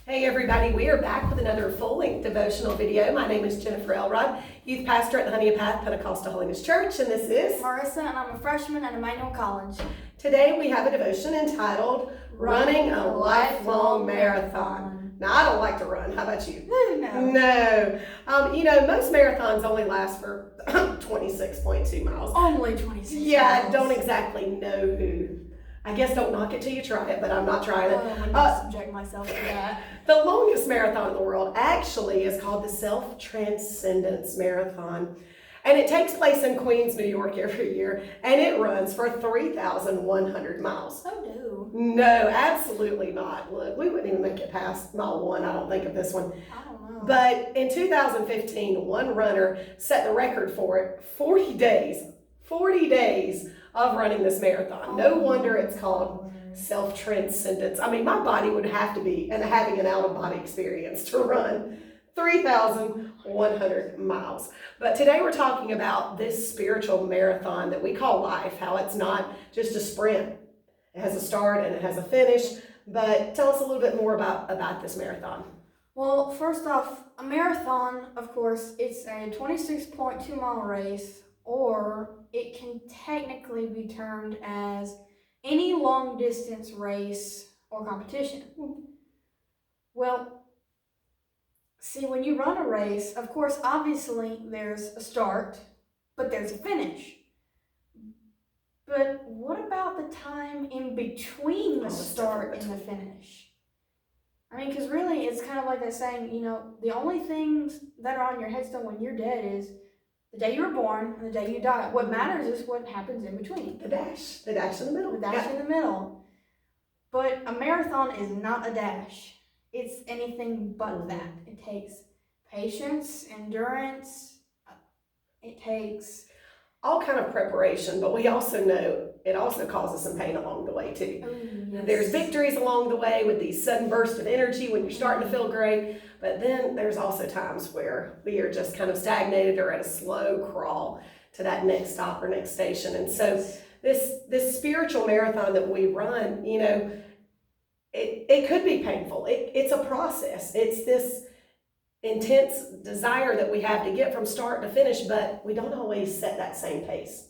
Hey everybody, we are back with another full-length devotional video. My name is Jennifer Elrod, youth pastor at the Honey of Path Pentecostal Holiness Church, and this is Marissa, and I'm a freshman at Emmanuel College. Today we have a devotion entitled Running a Lifelong Marathon. Now, I don't like to run. How about you? No. No. Most marathons only last for 26.2 miles. Only 26 Yeah, miles. I don't exactly know who. I guess don't knock it till you try it, but I'm not trying it. I would not subject myself to that. The longest marathon in the world actually is called the Self-Transcendence Marathon. And it takes place in Queens, New York every year, and it runs for 3,100 miles. Oh, no. No, absolutely not. Look, we wouldn't even make it past mile one, I don't think, of this one. I don't know. But in 2015, one runner set the record for it, 40 days of running this marathon. No wonder it's called self-transcendence. I mean, my body would have to be and having an out-of-body experience to run 3,100 miles. But today we're talking about this spiritual marathon that we call life, how it's not just a sprint. It has a start and it has a finish. But tell us a little bit more about this marathon. Well, first off, a marathon, of course, it's a 26.2 mile race, or it can technically be termed as any long distance race or competition. Well, see, when you run a race, of course, obviously there's a start, but there's a finish. But what about the time in between the start and the finish? I mean, because really, it's kind of like that saying, the only things that are on your headstone when you're dead is the day you were born and the day you die. What matters is what happens in between. The dash in the middle. The dash in the middle. But a marathon is not a dash. It's anything but that. It takes patience, endurance. It takes all kind of preparation, but we also know it also causes some pain along the way too. Yes. There's victories along the way with these sudden bursts of energy when you're starting to feel great, but then there's also times where we are just kind of stagnated or at a slow crawl to that next stop or next station. And so this spiritual marathon that we run, it could be painful. It's a process. It's this intense desire that we have to get from start to finish, but we don't always set that same pace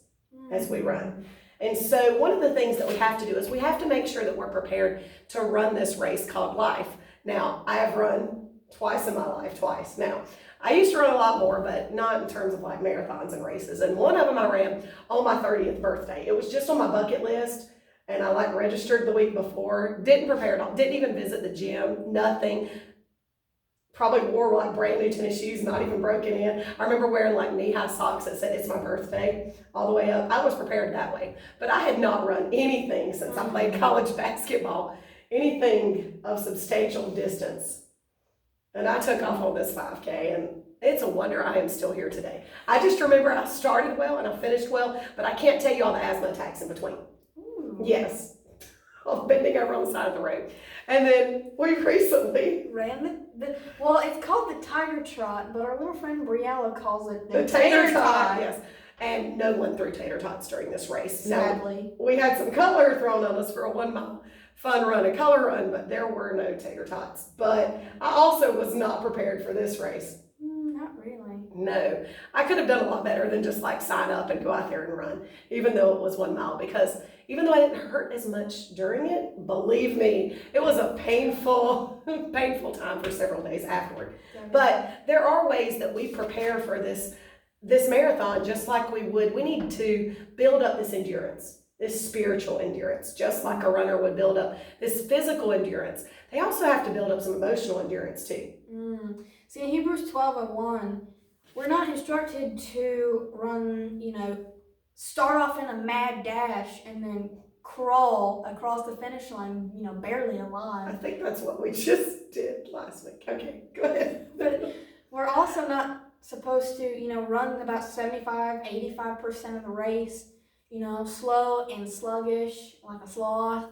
as we run. And so one of the things that we have to do is we have to make sure that we're prepared to run this race called life. Now, I have run twice in my life. Now, I used to run a lot more, but not in terms of like marathons and races. And one of them I ran on my 30th birthday. It was just on my bucket list. And I registered the week before, didn't prepare at all, didn't even visit the gym, nothing. Probably wore brand new tennis shoes, not even broken in. I remember wearing knee-high socks that said it's my birthday all the way up. I was prepared that way. But I had not run anything since I played college basketball, anything of substantial distance. And I took off on this 5K, and it's a wonder I am still here today. I just remember I started well and I finished well, but I can't tell you all the asthma attacks in between. Yes, bending over on the side of the road. And then we recently ran well, it's called the Tiger Trot, but our little friend Briella calls it the Tater Tot. Yes, and no one threw tater tots during this race. Sadly. Now, we had some color thrown on us for a 1 mile fun run, a color run, but there were no tater tots. But I also was not prepared for this race. Not really. No, I could have done a lot better than just sign up and go out there and run, even though it was 1 mile, because even though I didn't hurt as much during it, believe me, it was a painful time for several days afterward. But there are ways that we prepare for this marathon just like we would. We need to build up this endurance, this spiritual endurance, just like a runner would build up this physical endurance. They also have to build up some emotional endurance too. See, in Hebrews 12:1, we're not instructed to run, start off in a mad dash and then crawl across the finish line, barely alive. I think that's what we just did last week. Okay, go ahead. But we're also not supposed to, run about 85% of the race, slow and sluggish like a sloth,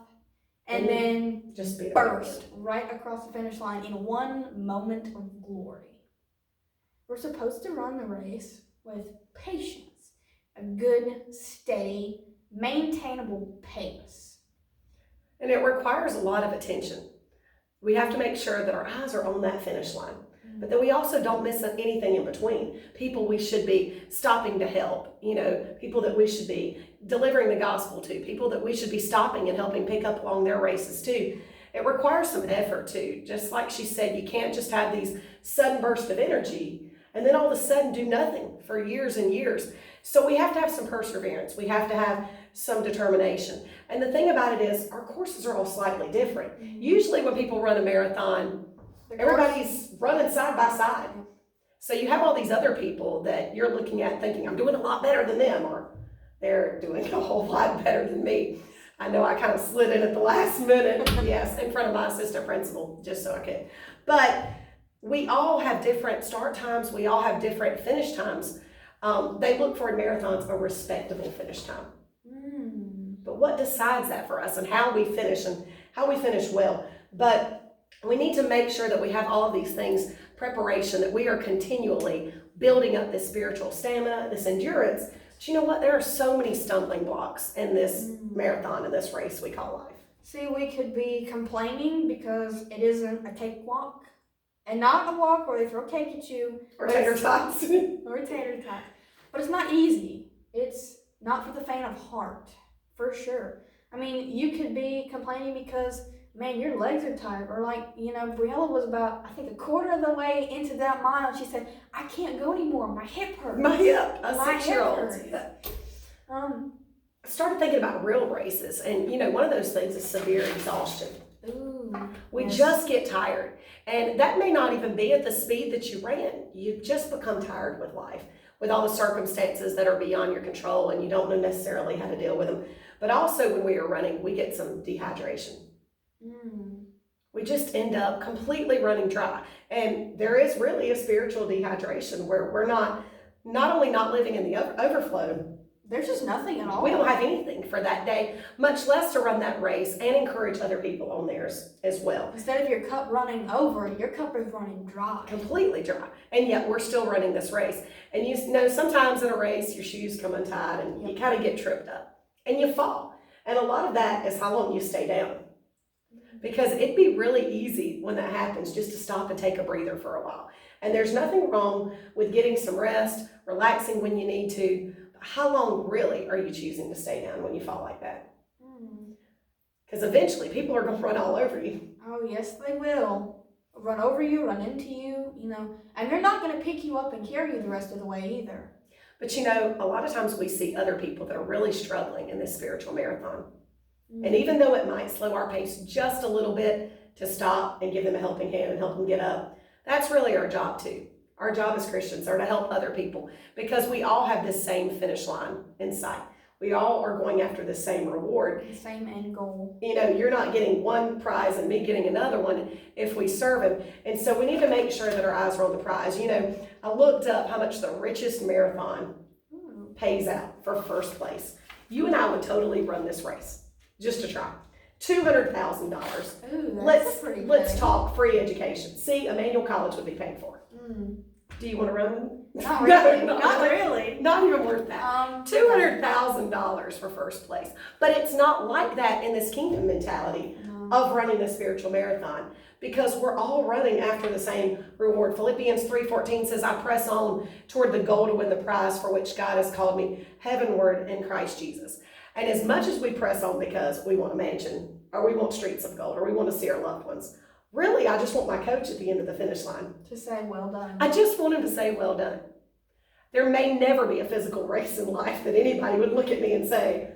and then just burst right across the finish line in one moment of glory. We're supposed to run the race with patience, a good, steady, maintainable pace. And it requires a lot of attention. We have to make sure that our eyes are on that finish line. But then we also don't miss anything in between. People we should be stopping to help, people that we should be delivering the gospel to, people that we should be stopping and helping pick up along their races too. It requires some effort too. Just like she said, you can't just have these sudden bursts of energy and then all of a sudden do nothing for years and years. So we have to have some perseverance. We have to have some determination. And the thing about it is, our courses are all slightly different. Usually when people run a marathon, everybody's running side by side. So you have all these other people that you're looking at thinking, I'm doing a lot better than them, or they're doing a whole lot better than me. I know I kind of slid in at the last minute, yes, in front of my assistant principal, just so I could. But we all have different start times. We all have different finish times. They look for in marathons a respectable finish time. But what decides that for us and how we finish well? But we need to make sure that we have all of these things, preparation, that we are continually building up this spiritual stamina, this endurance. But you know what? There are so many stumbling blocks in this marathon, in this race we call life. See, we could be complaining because it isn't a cakewalk. And not a walk where they throw cake at you. Or tater tots. Or tater tots. But it's not easy. It's not for the faint of heart, for sure. I mean, you could be complaining because, man, your legs are tired. Or like, Briella was about, I think, a quarter of the way into that mile. She said, I can't go anymore. My hip hurts. My hip, a My 6-year-old. hip hurts. I started thinking about real races. And, one of those things is severe exhaustion. Ooh, we yes. just get tired. And that may not even be at the speed that you ran. You just become tired with life, with all the circumstances that are beyond your control, and you don't know necessarily how to deal with them. But also when we are running, we get some dehydration. We just end up completely running dry. And there is really a spiritual dehydration where we're not only not living in the overflow, there's just nothing at all. we don't have anything for that day, much less to run that race and encourage other people on theirs as well. Instead of your cup running over, your cup is running dry. Completely dry. And yet we're still running this race. And sometimes in a race, your shoes come untied and you kind of get tripped up and you fall. And a lot of that is how long you stay down. Because it'd be really easy when that happens just to stop and take a breather for a while. And there's nothing wrong with getting some rest, relaxing when you need to. But how long really are you choosing to stay down when you fall like that? Because eventually people are going to run all over you. Oh, yes, they will. Run over you, run into you, and they're not going to pick you up and carry you the rest of the way either. But a lot of times we see other people that are really struggling in this spiritual marathon. And even though it might slow our pace just a little bit to stop and give them a helping hand and help them get up, that's really our job too. Our job as Christians are to help other people because we all have this same finish line in sight. We all are going after the same reward. The same end goal. You're not getting one prize and me getting another one if we serve him. And so we need to make sure that our eyes are on the prize. I looked up how much the richest marathon pays out for first place. You and I would totally run this race just to try. $200,000. Ooh, Let's talk free education. See, Emmanuel College would be paid for. Do you want to run? Not really. No, not really. Not even worth that. $200,000 for first place. But it's not like that in this kingdom mentality of running a spiritual marathon because we're all running after the same reward. Philippians 3:14 says, I press on toward the goal to win the prize for which God has called me heavenward in Christ Jesus. And as much as we press on because we want a mansion or we want streets of gold or we want to see our loved ones, really, I just want my coach at the end of the finish line to say, well done. I just want him to say, well done. There may never be a physical race in life that anybody would look at me and say,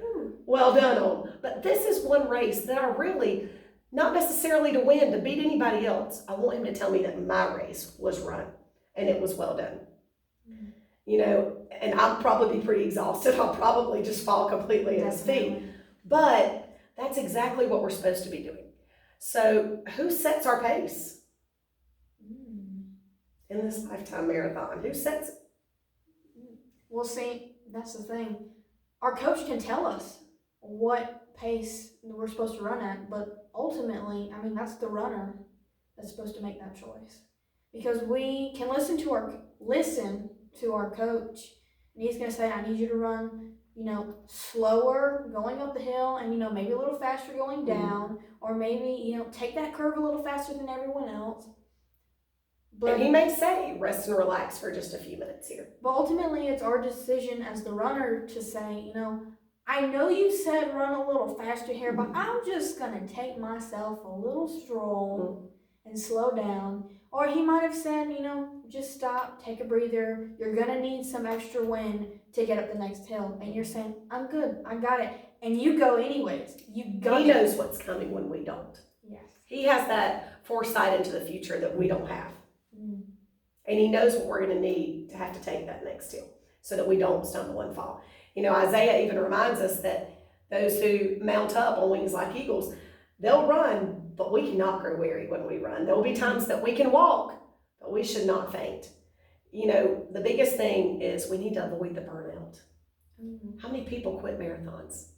well done on. But this is one race that I really, not necessarily to win, to beat anybody else. I want him to tell me that my race was run and it was well done. And I'll probably be pretty exhausted. I'll probably just fall completely at his feet. But that's exactly what we're supposed to be doing. So who sets our pace in this lifetime marathon? Who sets it? Well, see, that's the thing. Our coach can tell us what pace we're supposed to run at, but ultimately, that's the runner that's supposed to make that choice. Because we can listen to our coach, and he's going to say, I need you to run slower going up the hill and, maybe a little faster going down, or maybe, take that curve a little faster than everyone else. But he may say, rest and relax for just a few minutes here. But ultimately, it's our decision as the runner to say, I know you said run a little faster here, but I'm just going to take myself a little stroll and slow down. Or he might have said, just stop, take a breather. You're going to need some extra wind to get up the next hill. And you're saying, I'm good, I got it. And you go anyways. He knows what's coming when we don't. Yes. He has that foresight into the future that we don't have. And he knows what we're going to need to have to take that next hill so that we don't stumble and fall. Isaiah even reminds us that those who mount up on wings like eagles, they'll run, but we cannot grow weary when we run. There will be times that we can walk, but we should not faint. The biggest thing is we need to avoid the burnout. How many people quit marathons?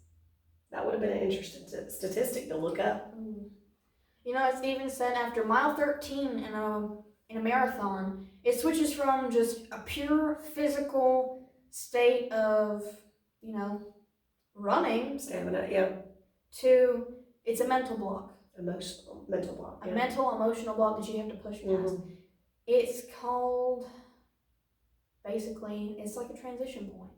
That would have been an interesting statistic to look up. It's even said after mile 13 in a marathon, it switches from just a pure physical state of, running. Stamina, yeah. To, it's a mental block. Mental block. Yeah. A mental, emotional block that you have to push past. It's called, basically, it's like a transition point.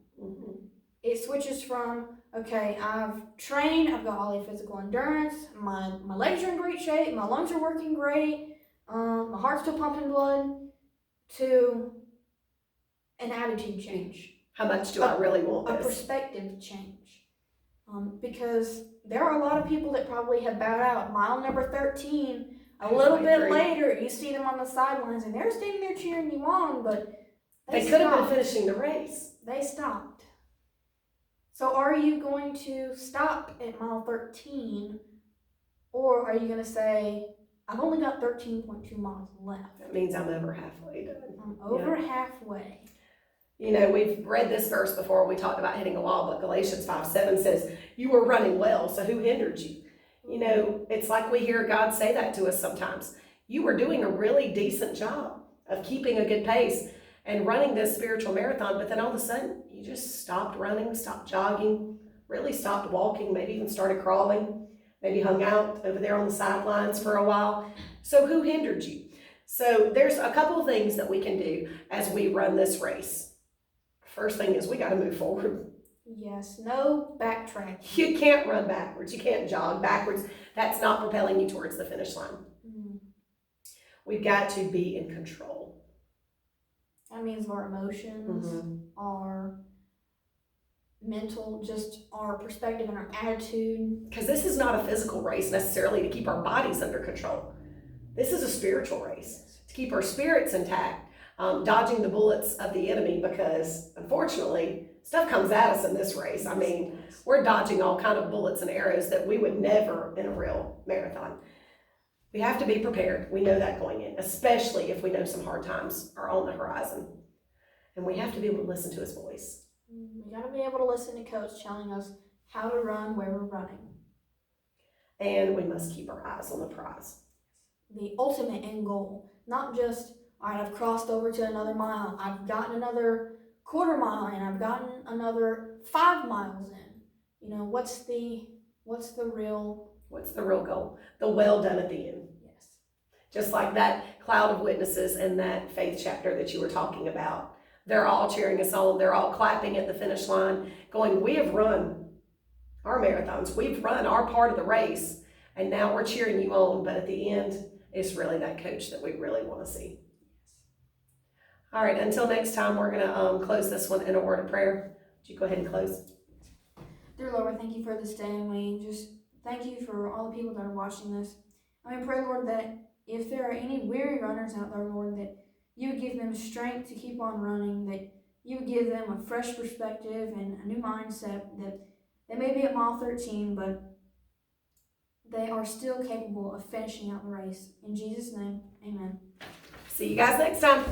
It switches from, okay, I've trained, I've got all the physical endurance, my legs are in great shape, my lungs are working great, my heart's still pumping blood, to an attitude change. How much do I really want this? A perspective change. Because there are a lot of people that probably have bowed out. Mile number 13, a little bit later, you see them on the sidelines, and they're standing there cheering you on, but they could have been finishing the race. They stopped. So are you going to stop at mile 13, or are you going to say, I've only got 13.2 miles left? That means I'm over halfway done. I'm over halfway. We've read this verse before. We talked about hitting a wall, but Galatians 5:7 says, you were running well, so who hindered you? It's like we hear God say that to us sometimes. You were doing a really decent job of keeping a good pace and running this spiritual marathon, but then all of a sudden, you just stopped running, stopped jogging, really stopped walking, maybe even started crawling, maybe hung out over there on the sidelines for a while. So who hindered you? So there's a couple of things that we can do as we run this race. First thing is we got to move forward. Yes, no backtracking. You can't run backwards. You can't jog backwards. That's not propelling you towards the finish line. We've got to be in control. That means our emotions, our mental, just our perspective and our attitude. Because this is not a physical race necessarily to keep our bodies under control. This is a spiritual race to keep our spirits intact. Dodging the bullets of the enemy, because unfortunately stuff comes at us in this race. I mean, we're dodging all kind of bullets and arrows that we would never in a real marathon. We have to be prepared. We know that going in, especially if we know some hard times are on the horizon. And we have to be able to listen to his voice. We got to be able to listen to Coach telling us how to run where we're running. And we must keep our eyes on the prize. The ultimate end goal, not just, all right, I've crossed over to another mile, I've gotten another quarter mile in, I've gotten another 5 miles in. What's the real goal? The well done at the end. Yes. Just like that cloud of witnesses in that faith chapter that you were talking about. They're all cheering us on. They're all clapping at the finish line, going, we have run our marathons. We've run our part of the race, and now we're cheering you on. But at the end, it's really that coach that we really want to see. All right, until next time, we're going to close this one in a word of prayer. Would you go ahead and close? Dear Lord, we thank you for this day, and we just thank you for all the people that are watching this. And we pray, Lord, that if there are any weary runners out there, Lord, that you would give them strength to keep on running, that you would give them a fresh perspective and a new mindset, that they may be at mile 13, but they are still capable of finishing out the race. In Jesus' name, amen. See you guys next time.